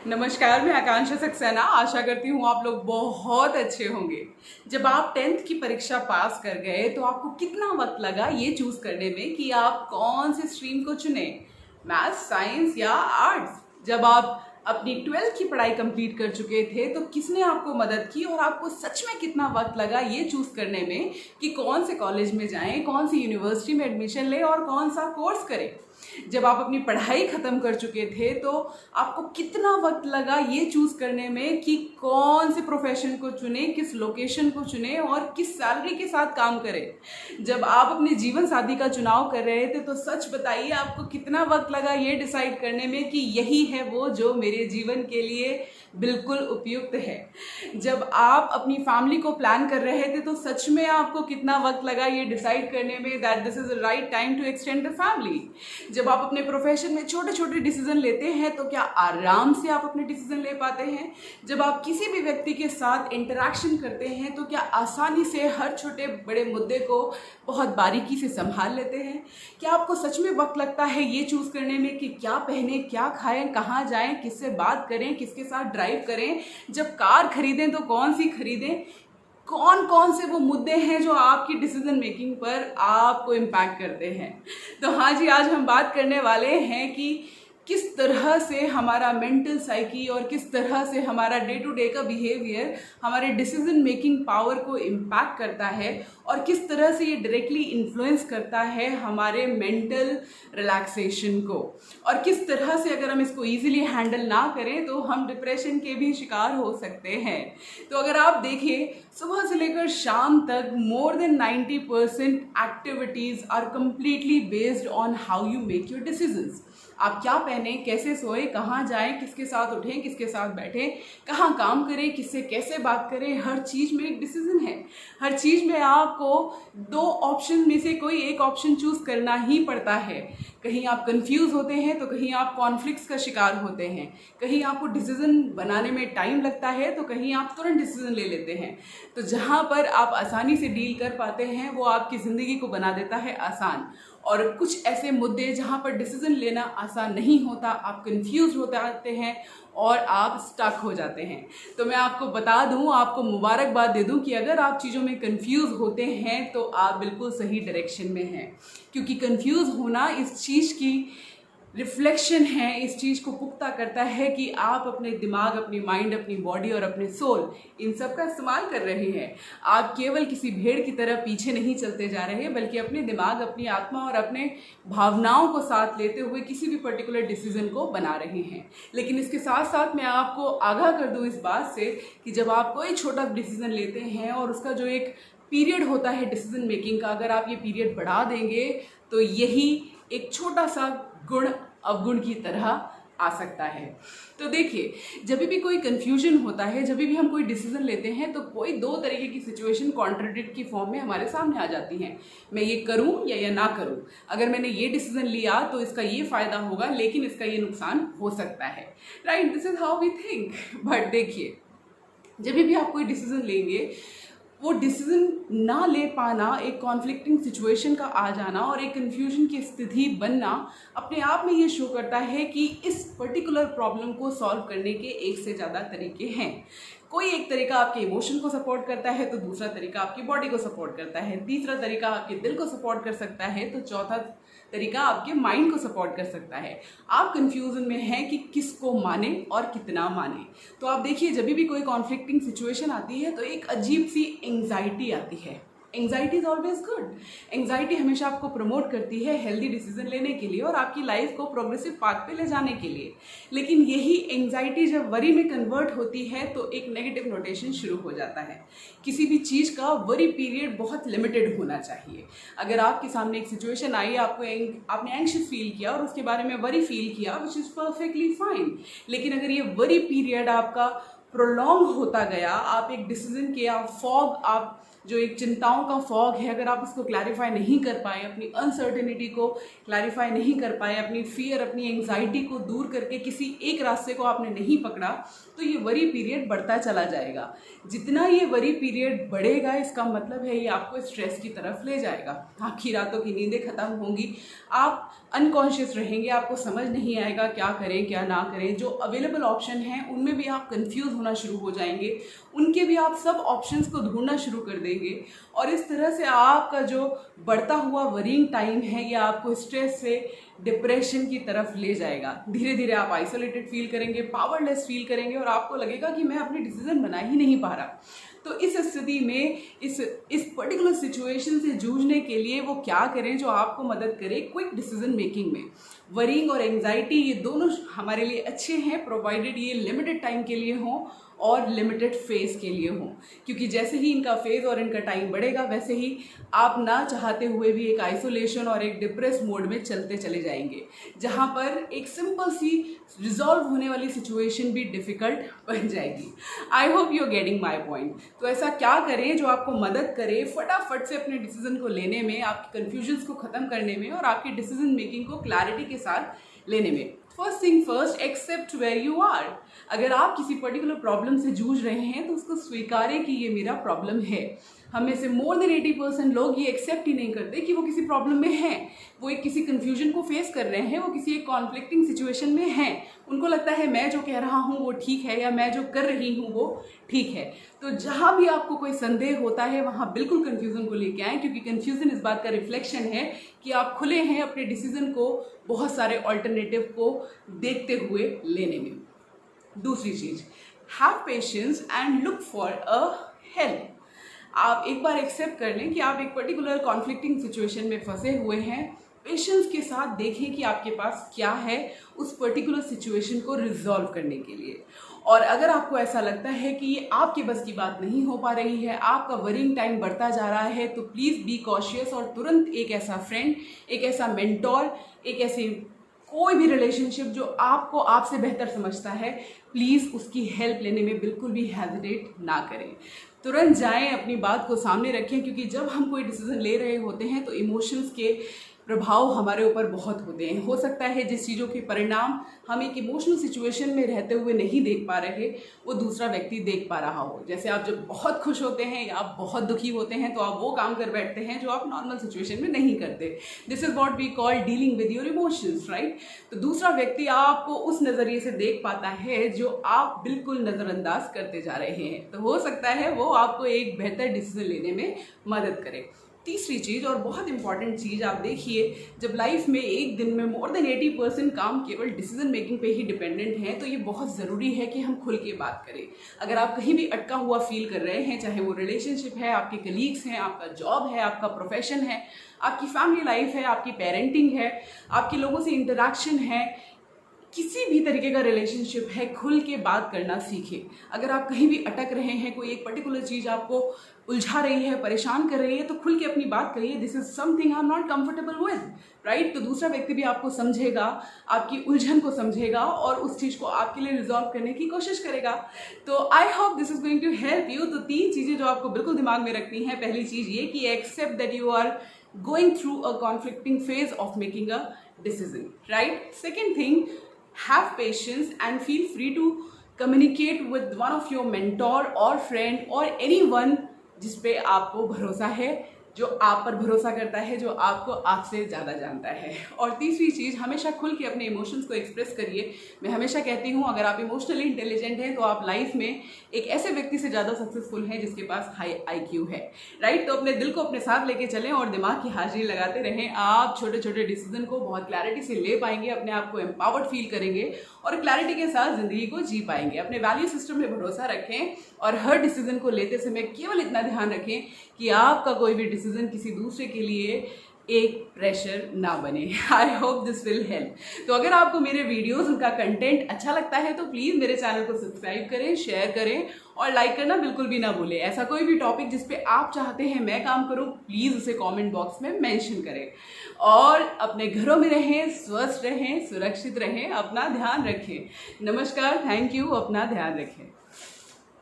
नमस्कार, मैं आकांक्षा सक्सेना। आशा करती हूँ आप लोग बहुत अच्छे होंगे। जब आप 10th की परीक्षा पास कर गए तो आपको कितना वक्त लगा ये चूज करने में कि आप कौन से स्ट्रीम को चुने, मैथ्स, साइंस या आर्ट्स। जब आप अपनी 12th की पढ़ाई कंप्लीट कर चुके थे तो किसने आपको मदद की और आपको सच में कितना वक्त लगा ये चूज करने में कि कौन से कॉलेज में जाएं, कौन सी यूनिवर्सिटी में एडमिशन लें और कौन सा कोर्स करें। जब आप अपनी पढ़ाई खत्म कर चुके थे तो आपको कितना वक्त लगा ये चूज करने में कि कौन से प्रोफेशन को चुने, किस लोकेशन को चुने और किस सैलरी के साथ काम करें। जब आप अपने जीवन साथी का चुनाव कर रहे थे तो सच बताइए आपको कितना वक्त लगा ये डिसाइड करने में कि यही है वो जो मेरे जीवन के लिए बिल्कुल उपयुक्त है। जब आप अपनी फैमिली को प्लान कर रहे थे तो सच में आपको कितना वक्त लगा ये डिसाइड करने में that this is the right time to extend the family. जब आप अपने प्रोफेशन में छोटे छोटे डिसीजन लेते हैं तो क्या आराम से आप अपने डिसीजन ले पाते हैं। जब आप किसी भी व्यक्ति के साथ इंटरेक्शन करते हैं तो क्या आसानी से हर छोटे बड़े मुद्दे को बहुत बारीकी से संभाल लेते हैं। क्या आपको सच में वक्त लगता है ये चूज करने में कि क्या पहने, क्या खाएं, कहाँ जाएं, किससे बात करें, किसके साथ ड्राइव करें। जब कार खरीदें तो कौन सी खरीदें, कौन कौन से वो मुद्दे हैं जो आपकी डिसीजन मेकिंग पर आपको इम्पैक्ट करते हैं। तो हाँ जी, आज हम बात करने वाले हैं कि किस तरह से हमारा मेंटल साइकी और किस तरह से हमारा डे टू डे का बिहेवियर हमारे डिसीजन मेकिंग पावर को इम्पैक्ट करता है और किस तरह से ये डायरेक्टली इन्फ्लुएंस करता है हमारे मेंटल रिलैक्सेशन को, और किस तरह से अगर हम इसको इजीली हैंडल ना करें तो हम डिप्रेशन के भी शिकार हो सकते हैं। तो अगर आप देखें, सुबह से लेकर शाम तक more than 90% activities are completely based on how you make your decisions. आप क्या पहने, कैसे सोए, कहाँ जाएं, किसके साथ उठें, किसके साथ बैठें, कहाँ काम करें, किससे कैसे बात करें, हर चीज़ में एक डिसीजन है। हर चीज़ में आपको दो ऑप्शन में से कोई एक ऑप्शन चूज करना ही पड़ता है। कहीं आप कंफ्यूज होते हैं तो कहीं आप कॉन्फ्लिक्ट्स का शिकार होते हैं, कहीं आपको डिसीजन बनाने में टाइम लगता है तो कहीं आप तुरंत डिसीजन ले लेते हैं। तो जहाँ पर आप आसानी से डील कर पाते हैं वो आपकी ज़िंदगी को बना देता है आसान, और कुछ ऐसे मुद्दे जहाँ पर डिसीजन लेना आसान नहीं होता, आप कंफ्यूज होते आते हैं और आप स्टक हो जाते हैं। तो मैं आपको बता दूं, आपको मुबारकबाद दे दूं कि अगर आप चीज़ों में कंफ्यूज होते हैं तो आप बिल्कुल सही डायरेक्शन में हैं, क्योंकि कंफ्यूज होना इस चीज़ की रिफ्लेक्शन है, इस चीज़ को पुख्ता करता है कि आप अपने दिमाग, अपनी माइंड, अपनी बॉडी और अपने सोल, इन सब का इस्तेमाल कर रहे हैं। आप केवल किसी भेड़ की तरह पीछे नहीं चलते जा रहे हैं, बल्कि अपने दिमाग, अपनी आत्मा और अपने भावनाओं को साथ लेते हुए किसी भी पर्टिकुलर डिसीजन को बना रहे हैं। लेकिन इसके साथ साथ मैं आपको आगाह कर दूँ इस बात से कि जब आप कोई छोटा डिसीजन लेते हैं और उसका जो एक पीरियड होता है डिसीजन मेकिंग का, अगर आप ये पीरियड बढ़ा देंगे तो यही एक छोटा सा गुण अवगुण की तरह आ सकता है। तो देखिए, जब भी कोई कंफ्यूजन होता है, जब भी हम कोई डिसीजन लेते हैं तो कोई दो तरीके की सिचुएशन कॉन्ट्राडिक्ट की फॉर्म में हमारे सामने आ जाती हैं। मैं ये करूं या ना करूं, अगर मैंने ये डिसीजन लिया तो इसका ये फायदा होगा लेकिन इसका ये नुकसान हो सकता है। Right, this is how we think. But देखिए, जब भी आप कोई डिसीजन लेंगे, वो डिसीजन ना ले पाना, एक कॉन्फ्लिक्टिंग सिचुएशन का आ जाना और एक कन्फ्यूजन की स्थिति बनना अपने आप में ये शो करता है कि इस पर्टिकुलर प्रॉब्लम को सॉल्व करने के एक से ज़्यादा तरीके हैं। कोई एक तरीका आपके इमोशन को सपोर्ट करता है तो दूसरा तरीका आपकी बॉडी को सपोर्ट करता है, तीसरा तरीका आपके दिल को सपोर्ट कर सकता है, तो चौथा तरीका आपके माइंड को सपोर्ट कर सकता है। आप कंफ्यूजन में हैं कि किसको माने और कितना माने। तो आप देखिए, जब भी कोई कॉन्फ्लिक्टिंग सिचुएशन आती है तो एक अजीब सी एंग्जाइटी आती है। Anxiety is always good. Anxiety हमेशा आपको प्रमोट करती है हेल्दी डिसीजन लेने के लिए और आपकी लाइफ को प्रोग्रेसिव पाथ पे ले जाने के लिए। लेकिन यही एंग्जाइटी जब वरी में कन्वर्ट होती है तो एक नेगेटिव नोटेशन शुरू हो जाता है। किसी भी चीज़ का वरी पीरियड बहुत लिमिटेड होना चाहिए। अगर आपके सामने एक सिचुएशन आई, आपने एंग्शियस फील किया और उसके बारे में वरी फील किया, विच इज़ परफेक्टली फाइन। लेकिन अगर ये वरी पीरियड आपका प्रोलॉन्ग होता गया, आप एक डिसीजन के आप जो एक चिंताओं का फॉग है, अगर आप इसको क्लैरिफाई नहीं कर पाए, अपनी अनसर्टेनिटी को क्लैरिफाई नहीं कर पाए, अपनी फियर, अपनी एंग्जाइटी को दूर करके किसी एक रास्ते को आपने नहीं पकड़ा, तो ये वरी पीरियड बढ़ता चला जाएगा। जितना ये वरी पीरियड बढ़ेगा, इसका मतलब है ये आपको स्ट्रेस की तरफ ले जाएगा। आपकी रातों की नींदें खत्म होंगी, आप अनकॉन्शियस रहेंगे, आपको समझ नहीं आएगा क्या करें क्या ना करें। जो अवेलेबल ऑप्शन हैं उनमें भी आप कंफ्यूज होना शुरू हो जाएंगे, उनके भी आप सब ऑप्शंस को ढूंढना शुरू कर देंगे, और इस तरह से आपका जो बढ़ता हुआ वरीइंग टाइम है ये आपको स्ट्रेस से डिप्रेशन की तरफ ले जाएगा। धीरे धीरे आप आइसोलेटेड फील करेंगे, पावरलेस फील करेंगे, और आपको लगेगा कि मैं अपने डिसीजन बना ही नहीं पा रहा। तो इस स्थिति में इस पर्टिकुलर सिचुएशन से जूझने के लिए वो क्या करें जो आपको मदद करे क्विक डिसीजन मेकिंग में। वरीइंग और एंग्जाइटी ये दोनों हमारे लिए अच्छे हैं, प्रोवाइडेड ये लिमिटेड टाइम के लिए हों और लिमिटेड फेज के लिए हों, क्योंकि जैसे ही इनका फेज और इनका टाइम बढ़ेगा वैसे ही आप ना चाहते हुए भी एक आइसोलेशन और एक डिप्रेस मोड में चलते चले जाएंगे, जहां पर एक सिंपल सी रिजॉल्व होने वाली सिचुएशन भी डिफिकल्ट बन जाएगी। I hope you are getting my point. तो ऐसा क्या करें जो आपको मदद करे फटाफट से अपने डिसीजन को लेने में, आपके कन्फ्यूजन्स को खत्म करने में और आपकी डिसीजन मेकिंग को क्लैरिटी के साथ लेने में। First thing first, accept where you are. अगर आप किसी पर्टिकुलर प्रॉब्लम से जूझ रहे हैं तो उसको स्वीकारें कि ये मेरा प्रॉब्लम है। हम में से मोर देन 80% लोग ये एक्सेप्ट ही नहीं करते कि वो किसी प्रॉब्लम में हैं, वो एक किसी कन्फ्यूजन को फेस कर रहे हैं, वो किसी एक कॉन्फ्लिक्टिंग सिचुएशन में हैं। उनको लगता है मैं जो कह रहा हूँ वो ठीक है या मैं जो कर रही हूँ वो ठीक है। तो जहाँ भी आपको कोई संदेह होता है वहाँ बिल्कुल कन्फ्यूजन को लेके आएँ, क्योंकि कन्फ्यूजन इस बात का रिफ्लेक्शन है कि आप खुले हैं अपने डिसीजन को बहुत सारे ऑल्टरनेटिव को देखते हुए लेने में। दूसरी चीज, have patience and look for a help. आप एक बार एक्सेप्ट कर लें कि आप एक पर्टिकुलर कॉन्फ्लिक्टिंग सिचुएशन में फंसे हुए हैं, पेशेंस के साथ देखें कि आपके पास क्या है उस पर्टिकुलर सिचुएशन को रिजॉल्व करने के लिए। और अगर आपको ऐसा लगता है कि ये आपके बस की बात नहीं हो पा रही है, आपका वरीइंग टाइम बढ़ता जा रहा है, तो प्लीज़ बी कॉशियस और तुरंत एक ऐसा फ्रेंड, एक ऐसा मेंटोर, एक ऐसे कोई भी रिलेशनशिप जो आपको आपसे बेहतर समझता है, प्लीज़ उसकी हेल्प लेने में बिल्कुल भी हेजिटेट ना करें। तुरंत जाएं, अपनी बात को सामने रखें, क्योंकि जब हम कोई डिसीजन ले रहे होते हैं तो इमोशंस के प्रभाव हमारे ऊपर बहुत होते हैं। हो सकता है जिस चीज़ों के परिणाम हम एक इमोशनल सिचुएशन में रहते हुए नहीं देख पा रहे, वो दूसरा व्यक्ति देख पा रहा हो। जैसे आप जब बहुत खुश होते हैं या आप बहुत दुखी होते हैं तो आप वो काम कर बैठते हैं जो आप नॉर्मल सिचुएशन में नहीं करते। This is what we call dealing with your emotions, right. तो दूसरा व्यक्ति आपको उस नज़रिए से देख पाता है जो आप बिल्कुल नज़रअंदाज करते जा रहे हैं। तो हो सकता है वो आपको एक बेहतर डिसीजन लेने में मदद करे। तीसरी चीज़ और बहुत इंपॉर्टेंट चीज़, आप देखिए जब लाइफ में एक दिन में मोर देन 80% काम केवल डिसीजन मेकिंग पे ही डिपेंडेंट है, तो ये बहुत ज़रूरी है कि हम खुल के बात करें। अगर आप कहीं भी अटका हुआ फील कर रहे हैं, चाहे वो रिलेशनशिप है, आपके कलीग्स हैं, आपका जॉब है, आपका प्रोफेशन है, आपकी फैमिली लाइफ है, आपकी पेरेंटिंग है, आपके लोगों से इंटरेक्शन है, किसी भी तरीके का रिलेशनशिप है, खुल के बात करना सीखें। अगर आप कहीं भी अटक रहे हैं, कोई एक पर्टिकुलर चीज़ आपको उलझा रही है, परेशान कर रही है, तो खुल के अपनी बात करिए। This is something I am not comfortable with, right. तो दूसरा व्यक्ति भी आपको समझेगा, आपकी उलझन को समझेगा और उस चीज़ को आपके लिए रिजॉल्व करने की कोशिश करेगा। तो I hope this is going to help you. तो 3 चीज़ें जो आपको बिल्कुल दिमाग में रखनी है। पहली चीज़ ये कि accept that you are going through a conflicting phase of making a decision, right. Second thing, have patience and feel free to communicate with one of your mentor or friend or anyone जिस पे आपको भरोसा है, जो आप पर भरोसा करता है, जो आपको आपसे ज़्यादा जानता है। और तीसरी चीज़, हमेशा खुल के अपने इमोशंस को एक्सप्रेस करिए। मैं हमेशा कहती हूँ अगर आप इमोशनली इंटेलिजेंट हैं तो आप लाइफ में एक ऐसे व्यक्ति से ज़्यादा सक्सेसफुल हैं जिसके पास हाई IQ है, राइट। तो अपने दिल को अपने साथ लेके चलें और दिमाग की हाजिरी लगाते रहें। आप छोटे छोटे डिसीजन को बहुत क्लैरिटी से ले पाएंगे, अपने आप को एम्पावर्ड फील करेंगे और क्लैरिटी के साथ ज़िंदगी को जी पाएंगे। अपने वैल्यू सिस्टम में भरोसा रखें और हर डिसीजन को लेते समय केवल इतना ध्यान रखें कि आपका कोई भी डिसीजन किसी दूसरे के लिए एक प्रेशर ना बने। आई होप दिस विल हेल्प। तो अगर आपको मेरे वीडियोस, उनका कंटेंट अच्छा लगता है तो प्लीज़ मेरे चैनल को सब्सक्राइब करें, शेयर करें और लाइक करना बिल्कुल भी ना भूलें। ऐसा कोई भी टॉपिक जिस पे आप चाहते हैं मैं काम करूं, प्लीज़ उसे कमेंट बॉक्स में मेंशन करें। और अपने घरों में रहें, स्वस्थ रहें, सुरक्षित रहें, अपना ध्यान रखें। नमस्कार, थैंक यू, अपना ध्यान रखें।